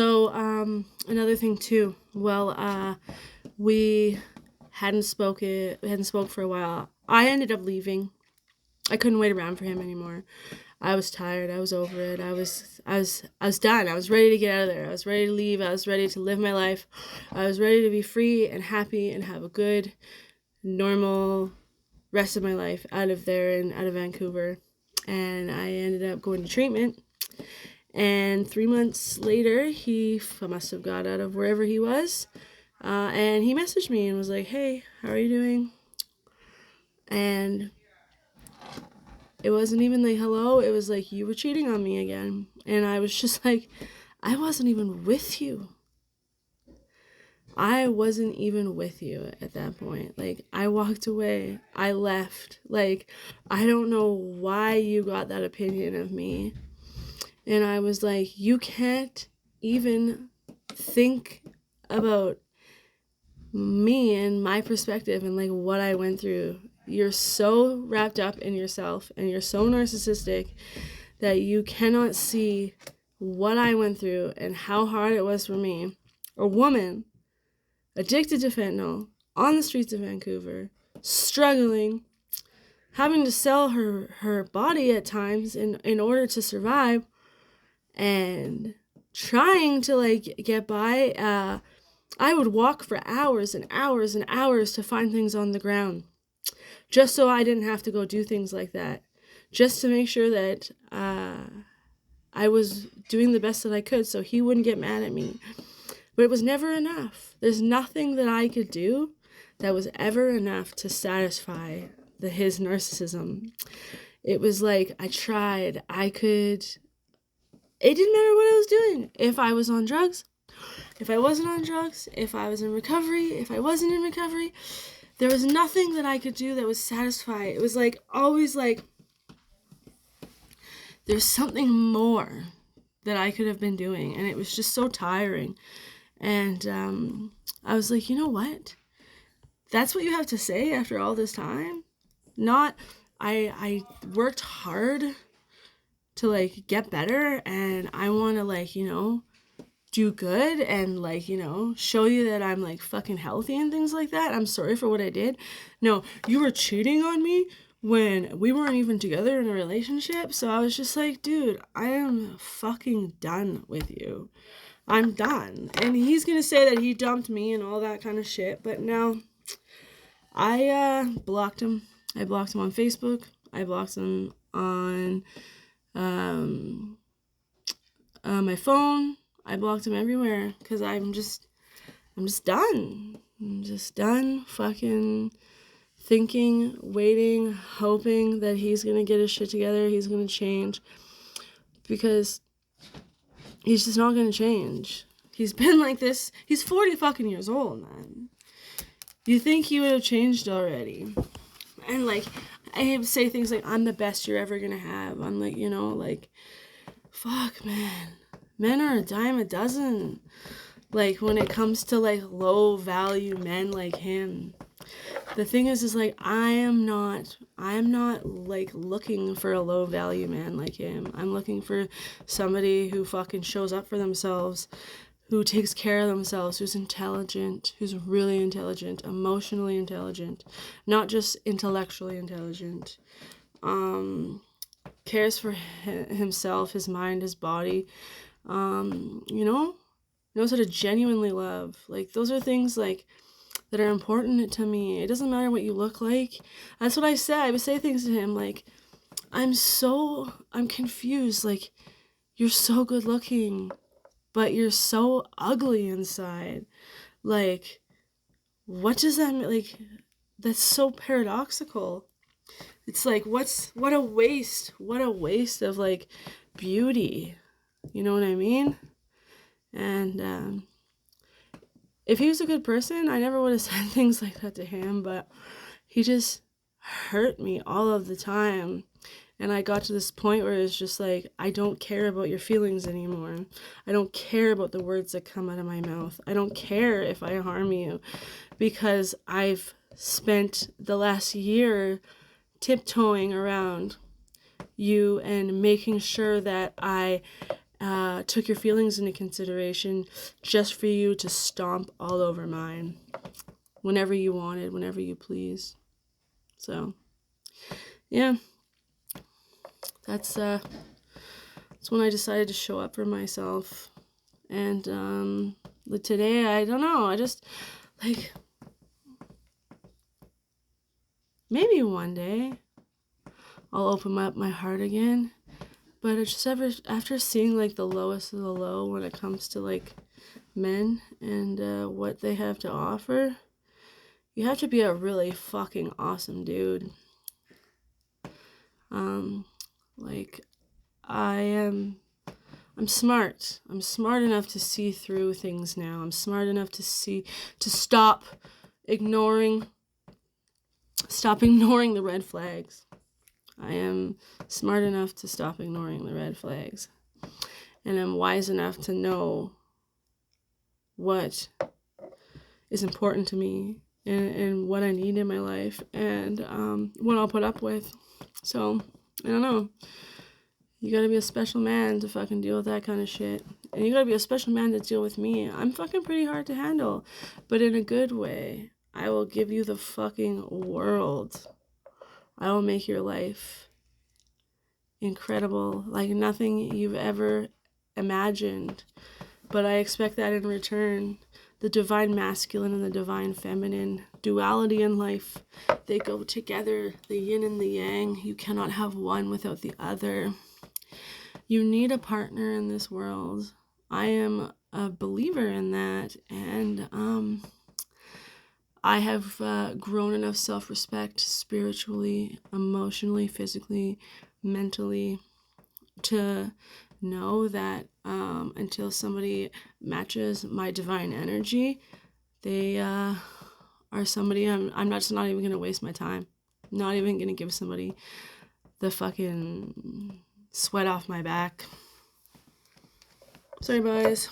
So, another thing too. Well, we hadn't spoke for a while. I ended up leaving. I couldn't wait around for him anymore. I was tired. I was over it. I was done. I was ready to get out of there. I was ready to leave. I was ready to live my life. I was ready to be free and happy and have a good, normal rest of my life out of there and out of Vancouver. And I ended up going to treatment. And 3 months later, he must have got out of wherever he was. And he messaged me and was like, hey, how are you doing? And it wasn't even like, hello. It was like, you were cheating on me again. And I was just like, I wasn't even with you. I wasn't even with you at that point. Like, I walked away. I left. Like, I don't know why you got that opinion of me. And I was like, you can't even think about me and my perspective and like what I went through. You're so wrapped up in yourself and you're so narcissistic that you cannot see what I went through and how hard it was for me. A woman addicted to fentanyl on the streets of Vancouver, struggling, having to sell her body at times in order to survive, and trying to like get by. I would walk for hours and hours and hours to find things on the ground just so I didn't have to go do things like that, just to make sure that I was doing the best that I could so he wouldn't get mad at me. But it was never enough. There's nothing that I could do that was ever enough to satisfy his narcissism. It was like I tried. It didn't matter what I was doing. If I was on drugs, if I wasn't on drugs, if I was in recovery, if I wasn't in recovery, there was nothing that I could do that was satisfying. It was like always like there's something more that I could have been doing, and it was just so tiring. And I was like, you know what? That's what you have to say after all this time? Not, I worked hard to like get better, and I want to like, do good and like, show you that I'm like fucking healthy and things like that. I'm sorry for what I did. No, you were cheating on me when we weren't even together in a relationship. So I was just like, dude, I am fucking done with you. I'm done. And he's gonna say that he dumped me and all that kind of shit, but no. I blocked him. I blocked him on Facebook. I blocked him on my phone. I blocked him everywhere because I'm just done. I'm just done fucking thinking, waiting, hoping that he's gonna get his shit together. He's gonna change, because he's just not gonna change. He's been like this. He's 40 fucking years old, man. You think he would have changed already? And like, I say things like, I'm the best you're ever gonna have. I'm like, like, fuck, man. Men are a dime a dozen. Like, when it comes to like low value men like him. The thing is like, I am not like looking for a low value man like him. I'm looking for somebody who fucking shows up for themselves, who takes care of themselves, who's intelligent, who's really intelligent, emotionally intelligent, not just intellectually intelligent, cares for himself, his mind, his body, knows how to genuinely love. Like, those are things like that are important to me. It doesn't matter what you look like. That's what I say. I would say things to him like, I'm confused. Like, you're so good looking, but you're so ugly inside. Like, what does that mean? Like, that's so paradoxical. It's like, what a waste of like beauty. You know what I mean? And if he was a good person, I never would have said things like that to him, but he just hurt me all of the time. And I got to this point where it's just like, I don't care about your feelings anymore. I don't care about the words that come out of my mouth. I don't care if I harm you, because I've spent the last year tiptoeing around you and making sure that I took your feelings into consideration just for you to stomp all over mine whenever you wanted, whenever you please. So, yeah, that's when I decided to show up for myself. And today, I don't know, I just, like, maybe one day I'll open up my heart again. But it's just after seeing, like, the lowest of the low when it comes to, like, men and what they have to offer, you have to be a really fucking awesome dude. Like, I'm smart. I'm smart enough to see through things now. I'm smart enough to stop ignoring the red flags. I am smart enough to stop ignoring the red flags. And I'm wise enough to know what is important to me and what I need in my life and what I'll put up with. So, I don't know. You gotta be a special man to fucking deal with that kind of shit. And you gotta be a special man to deal with me. I'm fucking pretty hard to handle, but in a good way. I will give you the fucking world. I will make your life incredible, like nothing you've ever imagined. But I expect that in return. The divine masculine and the divine feminine, duality in life, they go together, the yin and the yang. You cannot have one without the other. You need a partner in this world. I am a believer in that, and I have grown enough self-respect spiritually, emotionally, physically, mentally, to know that until somebody matches my divine energy, they are somebody I'm not even going to waste my time. I'm not even going to give somebody the fucking sweat off my back. Sorry, guys.